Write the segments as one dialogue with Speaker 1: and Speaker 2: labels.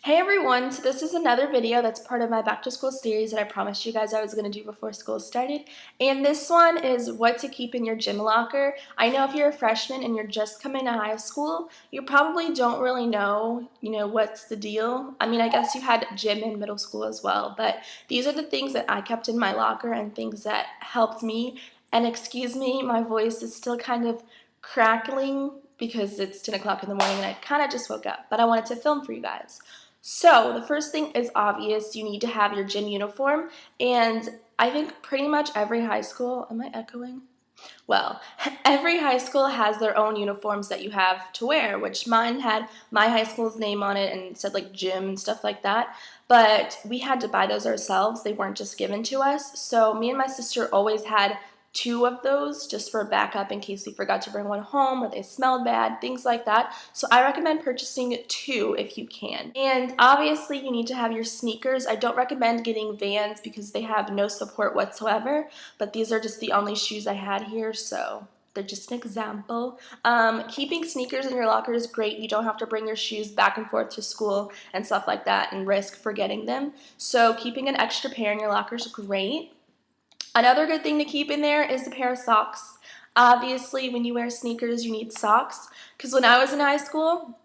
Speaker 1: Hey everyone, so this is another video that's part of my back to school series that I promised you guys I was going to do before school started. And this one is what to keep in your gym locker. I know if you're a freshman and you're just coming to high school, you probably don't really know, what's the deal. I mean, I guess you had gym in middle school as well, but these are the things that I kept in my locker and things that helped me. And excuse me, my voice is still kind of crackling because it's 10 o'clock in the morning and I kind of just woke up, but I wanted to film for you guys. So the first thing is obvious, you need to have your gym uniform, and I think pretty much every high school, am I echoing? Well, every high school has their own uniforms that you have to wear, which mine had my high school's name on it and said like gym and stuff like that, but we had to buy those ourselves. They weren't just given to us, so me and my sister always had two of those just for backup in case we forgot to bring one home or they smelled bad, things like that. So I recommend purchasing two if you can. And obviously you need to have your sneakers. I don't recommend getting Vans because they have no support whatsoever, but these are just the only shoes I had here, so they're just an example. Keeping sneakers in your locker is great. You don't have to bring your shoes back and forth to school and stuff like that and risk forgetting them. So keeping an extra pair in your locker is great. Another good thing to keep in there is a pair of socks. Obviously, when you wear sneakers, you need socks. Because when I was in high school,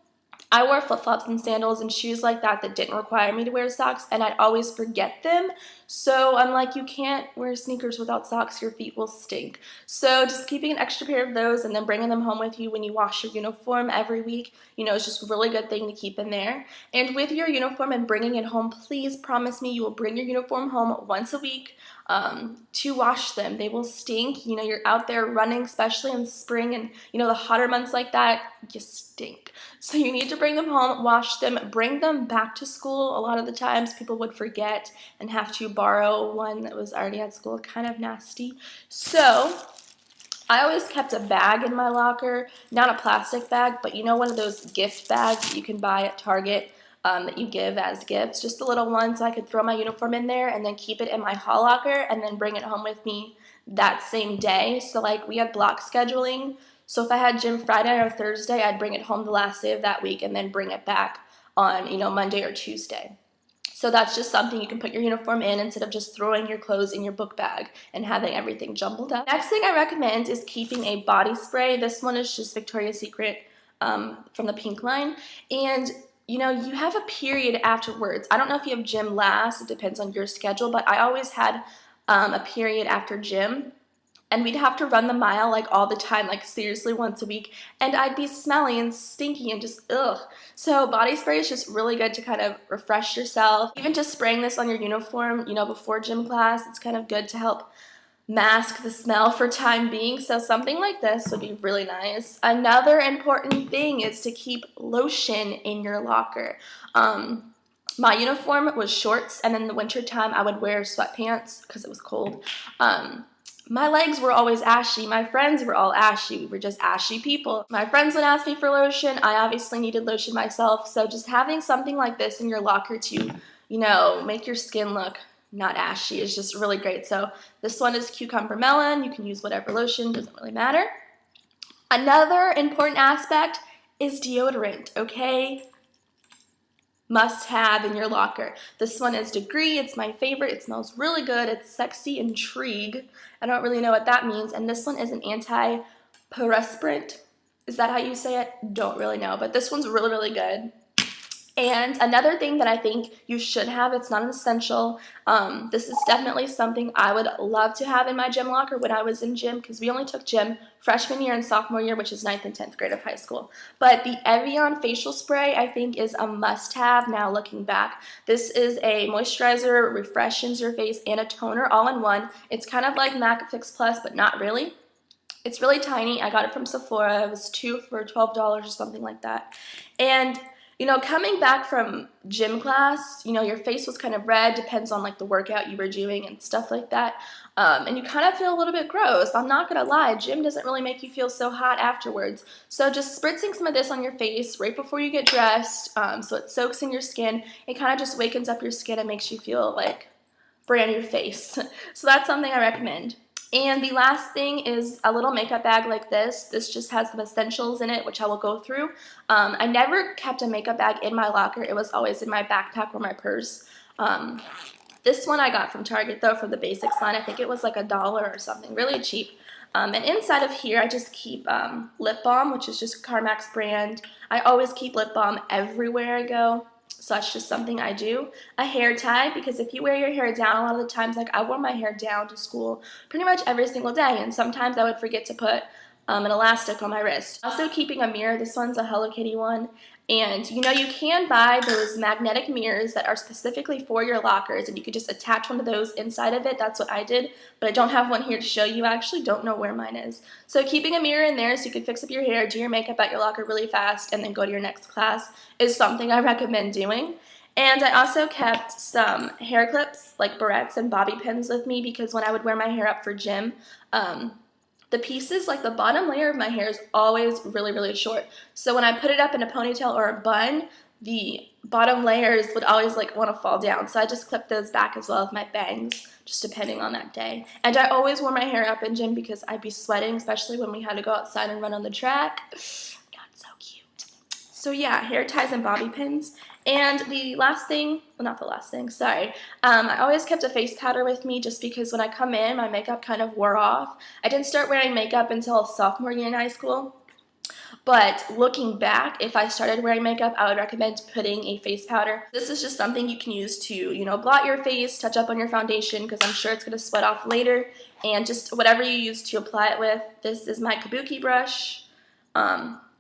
Speaker 1: I wore flip-flops and sandals and shoes like that didn't require me to wear socks, and I'd always forget them. So I'm like, you can't wear sneakers without socks, your feet will stink. So just keeping an extra pair of those and then bringing them home with you when you wash your uniform every week, it's just a really good thing to keep in there. And with your uniform and bringing it home, please promise me you will bring your uniform home once a week to wash them. They will stink. You're out there running, especially in spring and, the hotter months like that, you stink. So you need to bring them home, wash them, bring them back to school. A lot of the times people would forget and have to borrow one that was already at school, kind of nasty. So I always kept a bag in my locker, not a plastic bag, but one of those gift bags that you can buy at Target that you give as gifts, just a little one so I could throw my uniform in there and then keep it in my hall locker and then bring it home with me that same day. So like we had block scheduling, so if I had gym Friday or Thursday, I'd bring it home the last day of that week and then bring it back on, Monday or Tuesday. So that's just something you can put your uniform in instead of just throwing your clothes in your book bag and having everything jumbled up. Next thing I recommend is keeping a body spray. This one is just Victoria's Secret from the pink line. And you have a period afterwards. I don't know if you have gym last. It depends on your schedule, but I always had a period after gym. And we'd have to run the mile like all the time, like seriously once a week, and I'd be smelly and stinky and just ugh. So body spray is just really good to kind of refresh yourself. Even just spraying this on your uniform, before gym class, it's kind of good to help mask the smell for time being. So something like this would be really nice. Another important thing is to keep lotion in your locker. My uniform was shorts, and in the winter time I would wear sweatpants because it was cold. My legs were always ashy. My friends were all ashy. We were just ashy people. My friends would ask me for lotion. I obviously needed lotion myself. So just having something like this in your locker to, make your skin look not ashy is just really great. So this one is cucumber melon. You can use whatever lotion, doesn't really matter. Another important aspect is deodorant, okay? Must have in your locker. This one is Degree. It's my favorite. It smells really good. It's Sexy Intrigue. I don't really know what that means. And this one is an anti-perspirant. Is that how you say it? Don't really know. But this one's really, really good. And another thing that I think you should have, it's not an essential, this is definitely something I would love to have in my gym locker when I was in gym, because we only took gym freshman year and sophomore year, which is 9th and 10th grade of high school. But the Evian facial spray I think is a must-have now looking back. This is a moisturizer, refreshes your face, and a toner all in one. It's kind of like MAC Fix Plus, but not really. It's really tiny. I got it from Sephora. It was 2 for $12 or something like that. And coming back from gym class, your face was kind of red, depends on like the workout you were doing and stuff like that. And you kind of feel a little bit gross. I'm not gonna lie, gym doesn't really make you feel so hot afterwards. So just spritzing some of this on your face right before you get dressed, so it soaks in your skin. It kind of just wakens up your skin and makes you feel like brand new face. So that's something I recommend. And the last thing is a little makeup bag like this. This just has some essentials in it, which I will go through. I never kept a makeup bag in my locker. It was always in my backpack or my purse. This one I got from Target, though, from the basics line. I think it was like $1 or something, really cheap. And inside of here, I just keep lip balm, which is just Carmax brand. I always keep lip balm everywhere I go. So that's just something I do. A hair tie, because if you wear your hair down, a lot of the times, like I wore my hair down to school pretty much every single day, and sometimes I would forget to put an elastic on my wrist. Also keeping a mirror. This one's a Hello Kitty one. And you know, you can buy those magnetic mirrors that are specifically for your lockers, and you could just attach one of those inside of it. That's what I did, but I don't have one here to show you. I actually don't know where mine is. So keeping a mirror in there so you can fix up your hair, do your makeup at your locker really fast, and then go to your next class is something I recommend doing. And I also kept some hair clips, like barrettes and bobby pins with me, because when I would wear my hair up for gym, the pieces, like the bottom layer of my hair is always really, really short. So when I put it up in a ponytail or a bun, the bottom layers would always like want to fall down. So I just clipped those back as well as my bangs, just depending on that day. And I always wore my hair up in gym because I'd be sweating, especially when we had to go outside and run on the track. Not so cute. So yeah, hair ties and bobby pins. And the last thing, well, not the last thing, sorry, I always kept a face powder with me just because when I come in, my makeup kind of wore off. I didn't start wearing makeup until sophomore year in high school, but looking back, if I started wearing makeup, I would recommend putting a face powder. This is just something you can use to, you know, blot your face, touch up on your foundation, because I'm sure it's going to sweat off later, and just whatever you use to apply it with. This is my kabuki brush.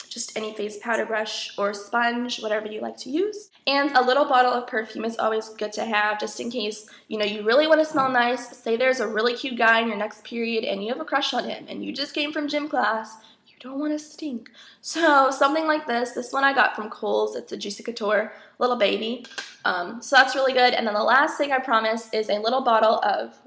Speaker 1: Just any face powder brush or sponge, whatever you like to use. And a little bottle of perfume is always good to have, just in case, you know, you really want to smell nice. Say there's a really cute guy in your next period and you have a crush on him and you just came from gym class. You don't want to stink. So something like this. This one I got from Kohl's. It's a Juicy Couture little baby. So that's really good. And then the last thing I promise is a little bottle of,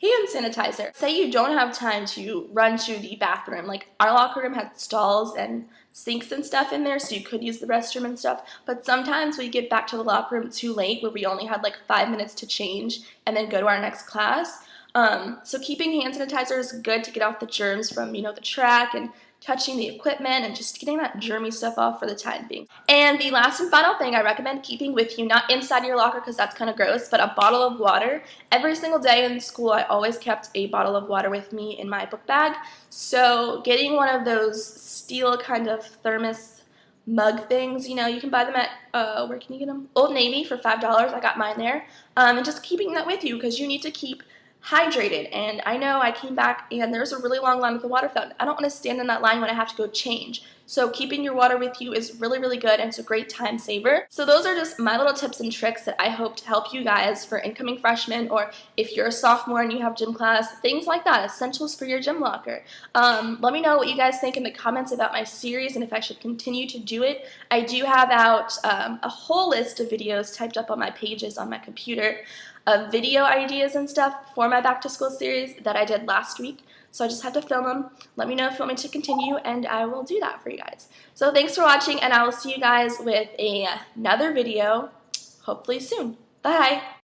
Speaker 1: hand sanitizer. Say you don't have time to run to the bathroom. Like our locker room had stalls and sinks and stuff in there, so you could use the restroom and stuff, but sometimes we get back to the locker room too late where we only had like 5 minutes to change and then go to our next class. So keeping hand sanitizer is good to get off the germs from, you know, the track and touching the equipment and just getting that germy stuff off for the time being. And the last and final thing I recommend keeping with you, not inside your locker because that's kind of gross, but a bottle of water. Every single day in school, I always kept a bottle of water with me in my book bag. So getting one of those steel kind of thermos mug things, you know, you can buy them at, where can you get them? Old Navy for $5. I got mine there. And just keeping that with you because you need to keep hydrated. And I know I came back and there's a really long line at the water fountain. I don't want to stand in that line when I have to go change. So keeping your water with you is really, really good, and it's a great time saver. So those are just my little tips and tricks that I hope to help you guys for incoming freshmen, or if you're a sophomore and you have gym class, things like that, essentials for your gym locker. Let me know what you guys think in the comments about my series and if I should continue to do it. I do have out a whole list of videos typed up on my pages on my computer of video ideas and stuff for my back to school series that I did last week. So I just have to film them. Let me know if you want me to continue, and I will do that for you guys. So thanks for watching, and I will see you guys with another video hopefully soon. Bye!